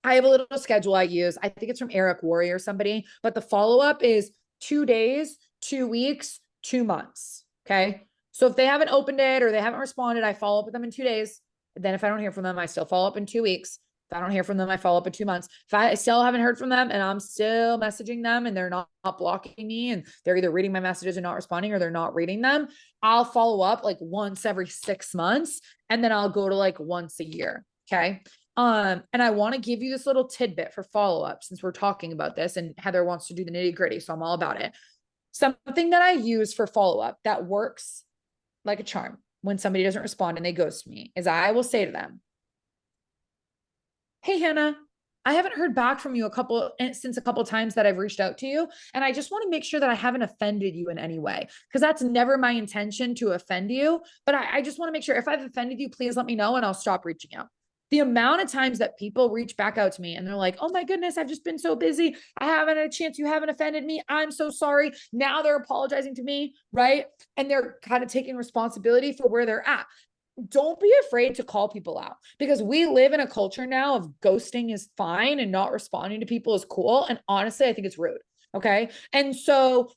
I have a little schedule I use. I think it's from Eric Worre or somebody, but the follow-up is 2 days, 2 weeks, 2 months. Okay. So if they haven't opened it or they haven't responded, I follow up with them in 2 days. Then if I don't hear from them, I still follow up in 2 weeks. If I don't hear from them, I follow up in 2 months. If I still haven't heard from them and I'm still messaging them and they're not blocking me and they're either reading my messages and not responding or they're not reading them, I'll follow up like once every 6 months. And then I'll go to like once a year. Okay. And I want to give you this little tidbit for follow-up since we're talking about this and Heather wants to do the nitty-gritty. So I'm all about it. Something that I use for follow-up that works like a charm when somebody doesn't respond and they ghost me is I will say to them, hey, Hannah, I haven't heard back from you since a couple times that I've reached out to you. And I just want to make sure that I haven't offended you in any way, because that's never my intention to offend you. But I just want to make sure if I've offended you, please let me know and I'll stop reaching out. The amount of times that people reach back out to me and they're like, oh my goodness, I've just been so busy. I haven't had a chance. You haven't offended me. I'm so sorry. Now they're apologizing to me, right? And they're kind of taking responsibility for where they're at. Don't be afraid to call people out because we live in a culture now of ghosting is fine and not responding to people is cool. And honestly, I think it's rude. Okay. And so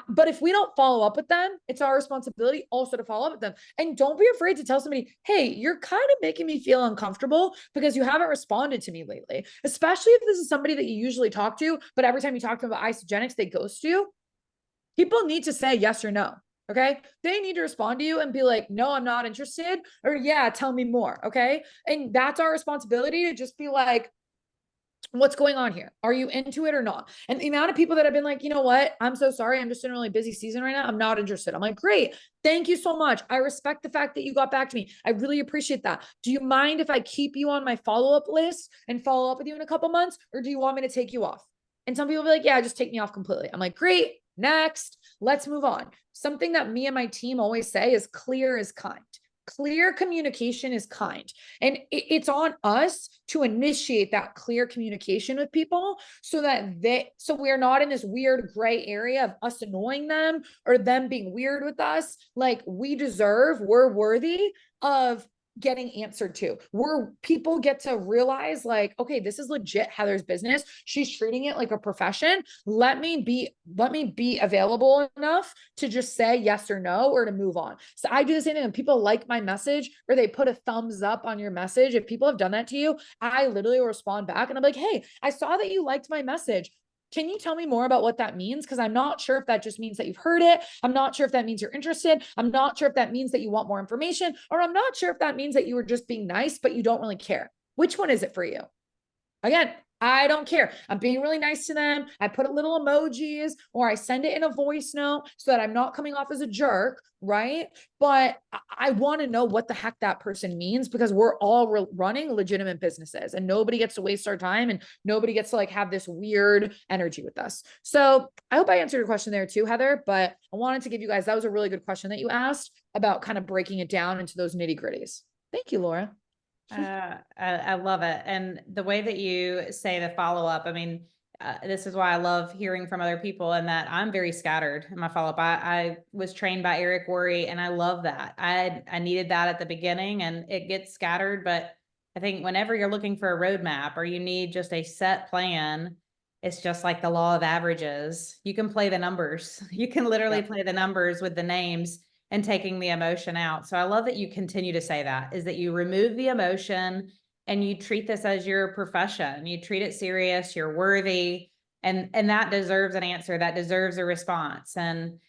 but if we don't follow up with them, it's our responsibility also to follow up with them. And don't be afraid to tell somebody, hey, you're kind of making me feel uncomfortable because you haven't responded to me lately, especially if this is somebody that you usually talk to, but every time you talk to them about isogenics, they ghost you. People need to say yes or no. Okay. They need to respond to you and be like, no, I'm not interested. Or yeah, tell me more. Okay. And that's our responsibility to just be like, what's going on here? Are you into it or not? And the amount of people that have been like, you know what? I'm so sorry. I'm just in a really busy season right now. I'm not interested. I'm like, great. Thank you so much. I respect the fact that you got back to me. I really appreciate that. Do you mind if I keep you on my follow-up list and follow up with you in a couple months? Or do you want me to take you off? And some people will be like, yeah, just take me off completely. I'm like, great. Next, let's move on. Something that me and my team always say is clear is kind. Clear communication is kind. And it's on us to initiate that clear communication with people so that we're not in this weird gray area of us annoying them or them being weird with us. Like we're worthy of getting answered to. Where people get to realize like, okay, this is legit Heather's business. She's treating it like a profession. Let me be available enough to just say yes or no or to move on. So I do the same thing when people like my message or they put a thumbs up on your message. If people have done that to you, I literally will respond back and I'm like, hey, I saw that you liked my message. Can you tell me more about what that means? Because I'm not sure if that just means that you've heard it. I'm not sure if that means you're interested. I'm not sure if that means that you want more information, or I'm not sure if that means that you were just being nice, but you don't really care. Which one is it for you? Again, I don't care. I'm being really nice to them. I put a little emojis or I send it in a voice note so that I'm not coming off as a jerk, right? But I want to know what the heck that person means because we're all running legitimate businesses and nobody gets to waste our time and nobody gets to like have this weird energy with us. So I hope I answered your question there too, Heather, but I wanted to give you guys, that was a really good question that you asked about kind of breaking it down into those nitty gritties. Thank you, Laura. I love it. And the way that you say the follow-up, I mean, this is why I love hearing from other people, and that I'm very scattered in my follow-up. I was trained by Eric Worre, and I love that. I needed that at the beginning, and it gets scattered, but I think whenever you're looking for a roadmap or you need just a set plan, it's just like the law of averages. You can play the numbers. You can literally play the numbers with the names and taking the emotion out. So I love that you continue to say that, is that you remove the emotion and you treat this as your profession. You treat it serious, you're worthy, and that deserves an answer, that deserves a response. And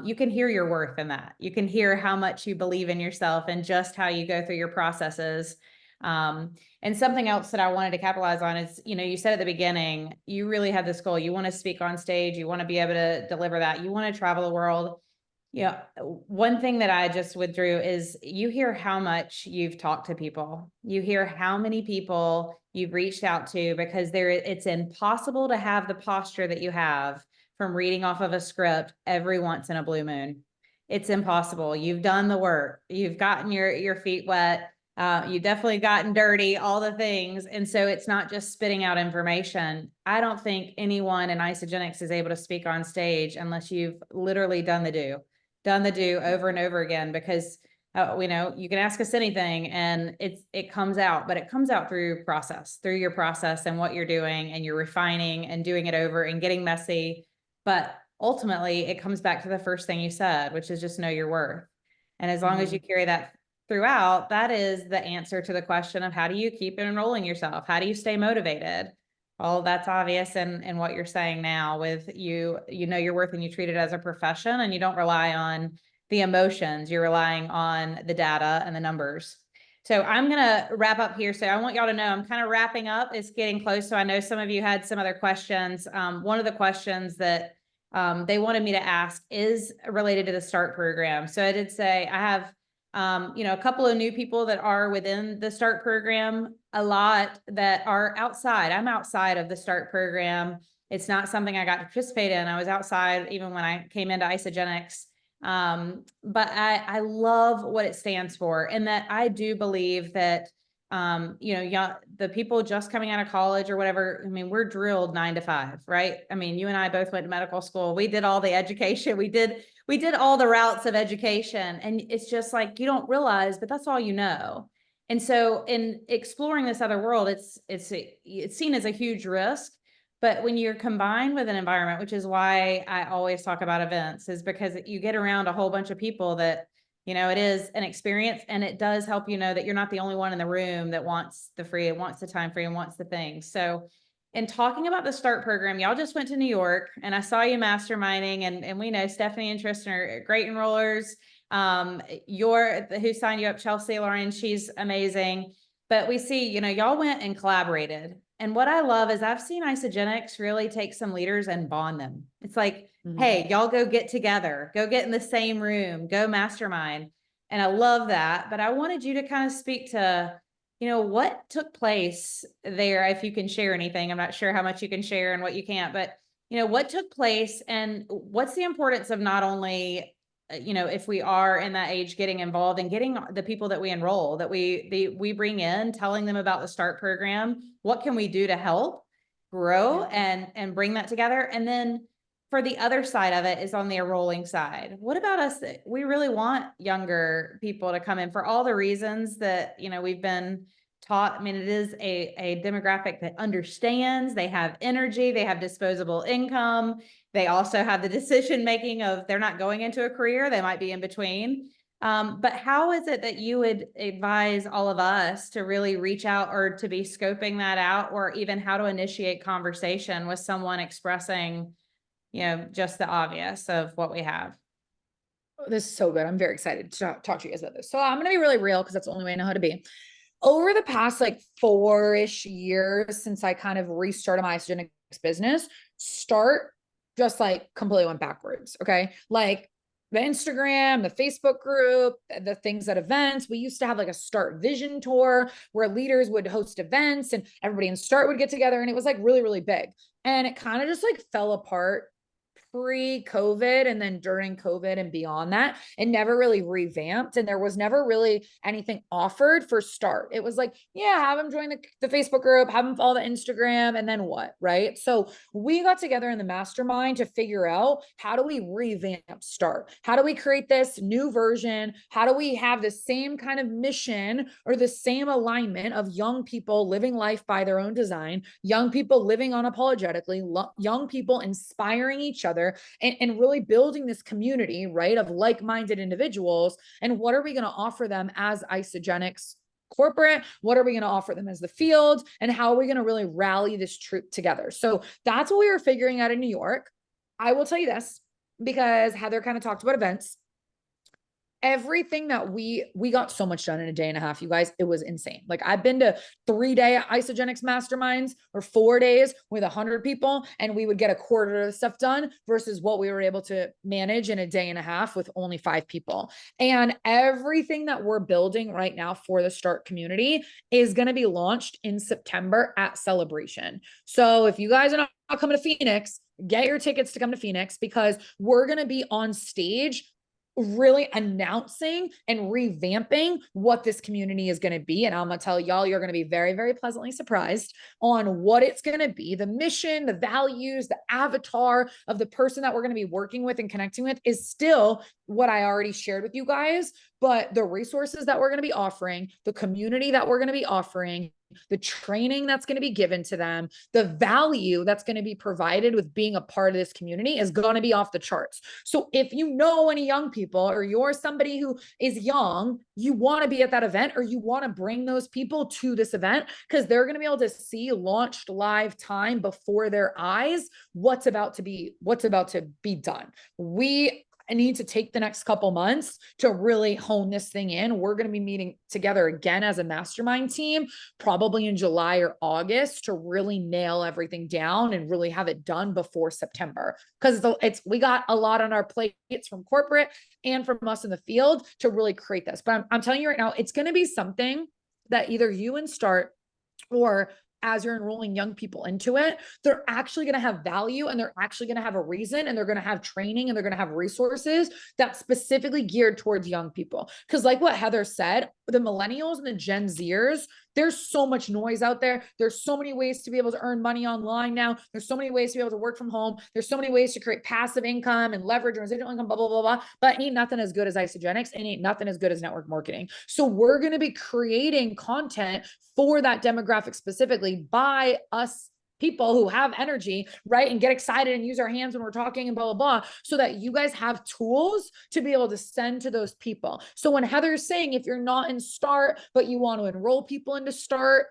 you can hear your worth in that. You can hear how much you believe in yourself and just how you go through your processes. And something else that I wanted to capitalize on is, you said at the beginning, you really have this goal. You want to speak on stage, you want to be able to deliver that, you want to travel the world. One thing that I just withdrew is you hear how much you've talked to people. You hear how many people you've reached out to, because it's impossible to have the posture that you have from reading off of a script every once in a blue moon. It's impossible. You've done the work. You've gotten your feet wet. You've definitely gotten dirty, all the things. And so it's not just spitting out information. I don't think anyone in Isagenix is able to speak on stage unless you've literally done the do over and over again, because you can ask us anything and it comes out, but it comes out through your process and what you're doing, and you're refining and doing it over and getting messy. But ultimately it comes back to the first thing you said, which is just know your worth. And as long as you carry that throughout, that is the answer to the question of how do you keep enrolling yourself? How do you stay motivated? All that's obvious in what you're saying now, with you know your worth and you treat it as a profession, and you don't rely on the emotions. You're relying on the data and the numbers. So I'm going to wrap up here. So I want y'all to know I'm kind of wrapping up. It's getting close. So I know some of you had some other questions. One of the questions that they wanted me to ask is related to the START program. So I did say I have a couple of new people that are within the START program, a lot that are outside. I'm outside of the START program. It's not something I got to participate in. I was outside even when I came into Isagenix. But I love what it stands for, and that I do believe that, the people just coming out of college or whatever, I mean, we're drilled 9 to 5, right? I mean, you and I both went to medical school. We did all the education. We did all the routes of education, and it's just like, you don't realize, but that's all you know. And so in exploring this other world, it's seen as a huge risk. But when you're combined with an environment, which is why I always talk about events, is because you get around a whole bunch of people that, it is an experience, and it does help you know that you're not the only one in the room that wants the free, wants the time free, and wants the things. So in talking about the START program, y'all just went to New York, and I saw you masterminding, and we know Stephanie and Tristan are great enrollers. Who signed you up, Chelsea Lauren, she's amazing. But we see, y'all went and collaborated. And what I love is I've seen Isagenix really take some leaders and bond them. It's like, hey, y'all go get together, go get in the same room, go mastermind. And I love that. But I wanted you to kind of speak to, what took place there, if you can share anything. I'm not sure how much you can share and what you can't, but, what took place, and what's the importance of not only, if we are in that age, getting involved and getting the people that we enroll, that we bring in, telling them about the START program, what can we do to help grow and bring that together. And then for the other side of it is on the enrolling side. What about us? We really want younger people to come in for all the reasons that, we've been taught. I mean, it is a demographic that understands, they have energy, they have disposable income. They also have the decision making of, they're not going into a career, they might be in between. But how is it that you would advise all of us to really reach out, or to be scoping that out, or even how to initiate conversation with someone expressing, just the obvious of what we have? This is so good. I'm very excited to talk to you guys about this. So I'm going to be really real, because that's the only way I know how to be. Over the past 4-ish years since I kind of restarted my Isagenix business, START just completely went backwards. Okay. The Instagram, the Facebook group, the things at events. We used to have a START vision tour where leaders would host events and everybody in START would get together. And it was really, really big. And it kind of just fell apart pre-COVID and then during COVID and beyond that, it never really revamped. And there was never really anything offered for start. It was like, yeah, have them join the Facebook group, have them follow the Instagram, and then what, right? So we got together in the mastermind to figure out, how do we revamp start? How do we create this new version? How do we have the same kind of mission or the same alignment of young people living life by their own design, young people living unapologetically, young people inspiring each other, and really building this community, right, of like-minded individuals? And what are we going to offer them as Isagenix corporate? What are we going to offer them as the field? And how are we going to really rally this troop together? So that's what we were figuring out in New York. I will tell you this, because Heather kind of talked about events. Everything that we got so much done in a day and a half, you guys. It was insane. Like, I've been to 3-day Isagenix masterminds or 4 days with 100 people, and we would get a quarter of the stuff done versus what we were able to manage in a day and a half with only 5 people. And everything that we're building right now for the Start community is going to be launched in September at Celebration. So if you guys are not coming to Phoenix, get your tickets to come to Phoenix, because we're going to be on stage really announcing and revamping what this community is going to be. And I'm going to tell y'all, you're going to be very, very pleasantly surprised on what it's going to be. The mission, the values, the avatar of the person that we're going to be working with and connecting with is still what I already shared with you guys. But the resources that we're going to be offering, the community that we're going to be offering, the training that's going to be given to them, the value that's going to be provided with being a part of this community is going to be off the charts. So if you know any young people, or you're somebody who is young, you want to be at that event, or you want to bring those people to this event, because they're going to be able to see launched live time before their eyes what's about to be done. I need to take the next couple months to really hone this thing in. We're going to be meeting together again as a mastermind team, probably in July or August, to really nail everything down and really have it done before September. Because we got a lot on our plates from corporate and from us in the field to really create this. But I'm telling you right now, it's going to be something that either you and Start, or as you're enrolling young people into it, they're actually going to have value, and they're actually going to have a reason, and they're going to have training, and they're going to have resources that's specifically geared towards young people. Because like what Heather said, the millennials and the Gen Zers, there's so much noise out there. There's so many ways to be able to earn money online now. There's so many ways to be able to work from home. There's so many ways to create passive income and leverage and residual income, blah, blah, blah, blah. But ain't nothing as good as Isagenix, and ain't nothing as good as network marketing. So we're going to be creating content for that demographic specifically by us people who have energy, right? And get excited and use our hands when we're talking and blah, blah, blah, so that you guys have tools to be able to send to those people. So when Heather's saying, if you're not in Start, but you want to enroll people into Start,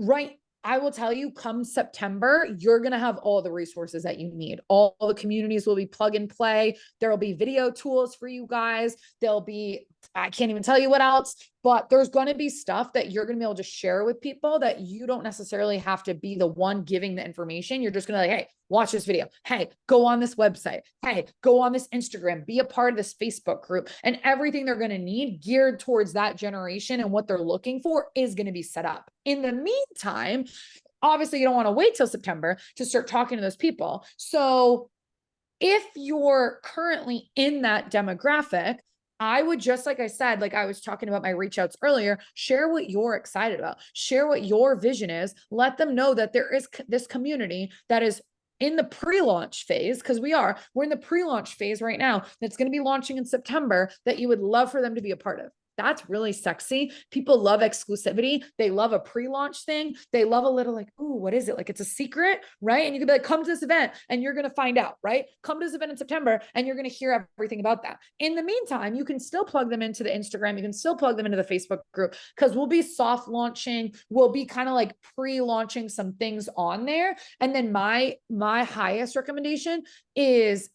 right? I will tell you, come September, you're going to have all the resources that you need. All the communities will be plug and play. There will be video tools for you guys. There'll be, I can't even tell you what else, but there's going to be stuff that you're going to be able to share with people that you don't necessarily have to be the one giving the information. You're just going to hey, watch this video. Hey, go on this website. Hey, go on this Instagram, be a part of this Facebook group, and everything they're going to need geared towards that generation and what they're looking for is going to be set up. In the meantime, obviously you don't want to wait till September to start talking to those people. So if you're currently in that demographic, I would just, like I said, like I was talking about my reach outs earlier, share what you're excited about, share what your vision is, let them know that there is this community that is in the pre-launch phase, because we're in the pre-launch phase right now, that's going to be launching in September, that you would love for them to be a part of. That's really sexy. People love exclusivity. They love a pre-launch thing. They love a little like, ooh, what is it? Like it's a secret, right? And you can be like, come to this event and you're going to find out, right? Come to this event in September and you're going to hear everything about that. In the meantime, you can still plug them into the Instagram. You can still plug them into the Facebook group, because we'll be soft launching. We'll be kind of like pre-launching some things on there. And then my highest recommendation is,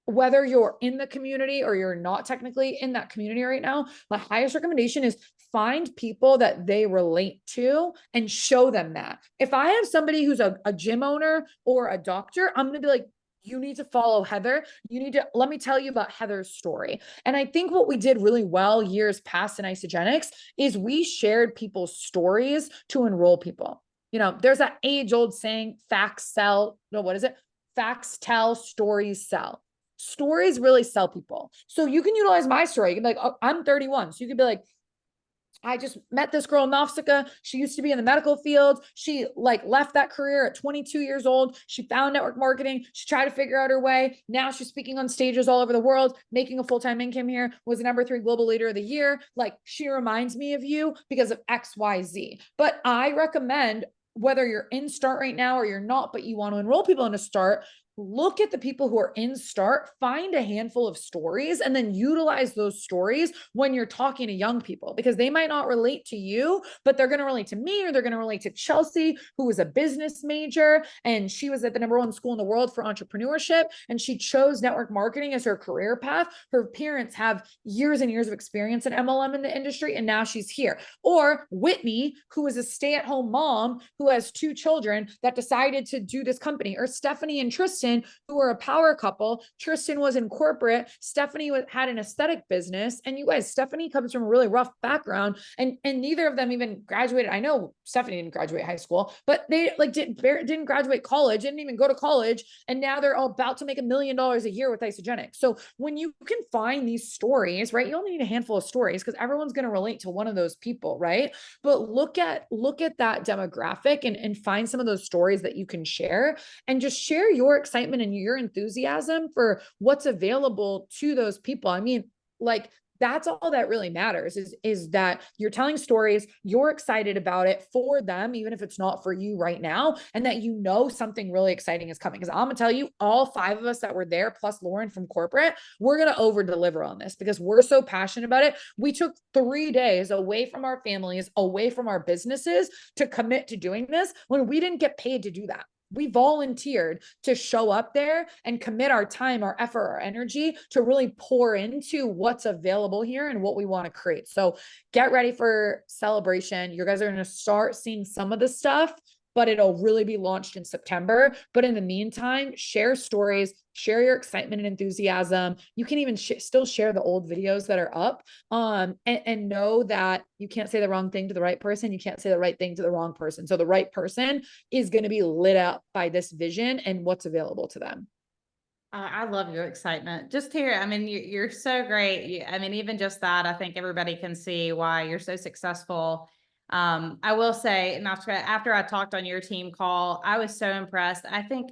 whether you're in the community or you're not technically in that community right now, my highest recommendation is find people that they relate to and show them that. If I have somebody who's a gym owner or a doctor, I'm going to be like, you need to follow Heather. You need to, let me tell you about Heather's story. And I think what we did really well years past in Isagenix is we shared people's stories to enroll people. You know, there's that age old saying, facts sell. No, what is it? facts tell, stories sell. Stories really sell people. So you can utilize my story. You can be like, oh, I'm 31. So you could be like, I just met this girl, Nafsika. She used to be in the medical field. She like left that career at 22 years old. She found network marketing. She tried to figure out her way. Now she's speaking on stages all over the world, making a full-time income here, was the #3 global leader of the year. Like, she reminds me of you because of XYZ. But I recommend, whether you're in Start right now or you're not, but you want to enroll people into Start, look at the people who are in Start, find a handful of stories, and then utilize those stories when you're talking to young people, because they might not relate to you, but they're going to relate to me, or they're going to relate to Chelsea, who was a business major and she was at the #1 school in the world for entrepreneurship. And she chose network marketing as her career path. Her parents have years and years of experience in MLM in the industry, and now she's here. Or Whitney, who is a stay-at-home mom who has 2 children that decided to do this company. Or Stephanie and Tristan, who were a power couple. Tristan was in corporate. Stephanie had an aesthetic business. And you guys, Stephanie comes from a really rough background, and neither of them even graduated. I know Stephanie didn't graduate high school, but they like didn't graduate college, didn't even go to college. And now they're all about to make $1 million a year with Isogenic. So when you can find these stories, right, you only need a handful of stories because everyone's going to relate to one of those people, right? But look at that demographic and find some of those stories that you can share, and just share your excitement and your enthusiasm for what's available to those people. I mean, like, that's all that really matters, is that you're telling stories, you're excited about it for them, even if it's not for you right now, and that you know something really exciting is coming. Because I'm gonna tell you, all 5 of us that were there, plus Lauren from corporate, we're gonna over deliver on this because we're so passionate about it. We took 3 days away from our families, away from our businesses, to commit to doing this when we didn't get paid to do that. We volunteered to show up there and commit our time, our effort, our energy to really pour into what's available here and what we want to create. So get ready for celebration. You guys are going to start seeing some of the stuff, but it'll really be launched in September. But in the meantime, share stories, share your excitement and enthusiasm. You can even still share the old videos that are up, and know that you can't say the wrong thing to the right person. You can't say the right thing to the wrong person. So the right person is going to be lit up by this vision and what's available to them. I love your excitement. Just here, I mean, you're so great. I mean, even just that, I think everybody can see why you're so successful. I will say, after I talked on your team call, I was so impressed. I think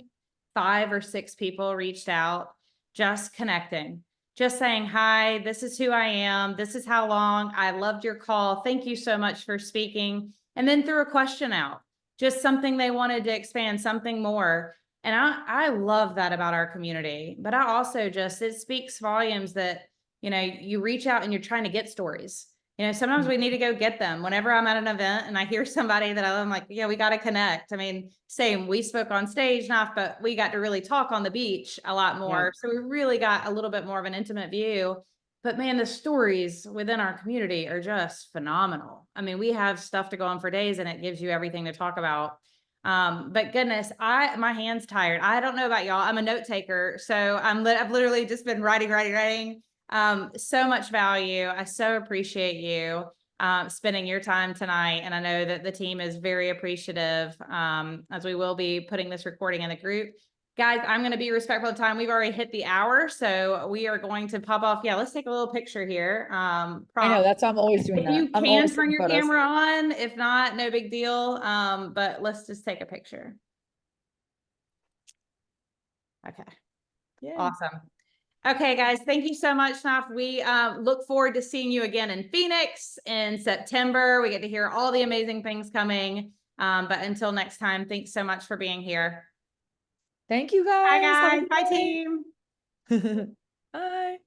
5 or 6 people reached out, just connecting, just saying, hi, this is who I am. This is how long. I loved your call. Thank you so much for speaking. And then threw a question out, just something they wanted to expand, something more. And I love that about our community, but I also just, it speaks volumes that, you reach out and you're trying to get stories. Sometimes we need to go get them. Whenever I'm at an event and I hear somebody that I'm like, yeah, we got to connect. I mean, same, we spoke on stage, enough, but we got to really talk on the beach a lot more. So we really got a little bit more of an intimate view. But man, the stories within our community are just phenomenal. I mean, we have stuff to go on for days and it gives you everything to talk about. But goodness, my hand's tired. I don't know about y'all. I'm a note taker. So I've literally just been writing. So much value. I so appreciate you, spending your time tonight. And I know that the team is very appreciative, as we will be putting this recording in the group. Guys, I'm going to be respectful of time. We've already hit the hour, so we are going to pop off. Yeah, let's take a little picture here. I know, that's how I'm always doing If that. you I'm can always turn taking your photos. camera on, if not, no big deal. But let's just take a picture. Okay. Yeah. Awesome. Okay, guys, thank you so much, Naf. We look forward to seeing you again in Phoenix in September. We get to hear all the amazing things coming. But until next time, thanks so much for being here. Thank you guys. Bye, guys. Bye, team. Bye.